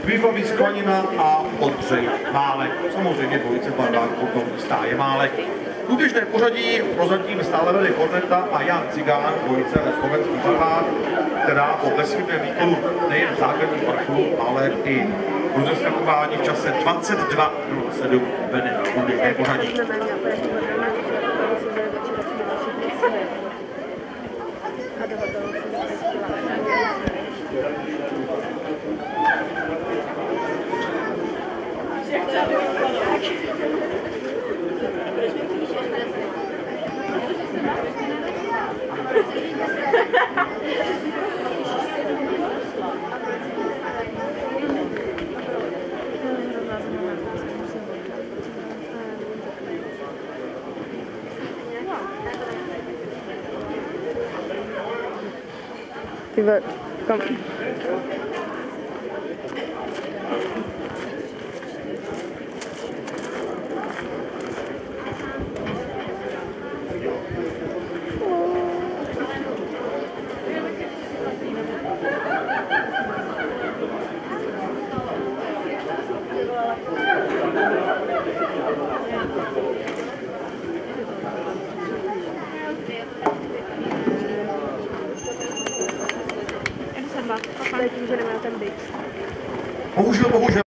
Bývalý Sklanina a Ondřej Málek. Samozřejmě dvojice v barvách potom Stáje Málek. Průběžné pořadí prozatím stále vede Korneta a Jan Cigán, dvojice ve slovenských barvách, která po bezchybném výkonu nejen v základním parkouru, ale i rozeskakování v čase 22:07 vede průběžné pořadí. Kom. Bohužel.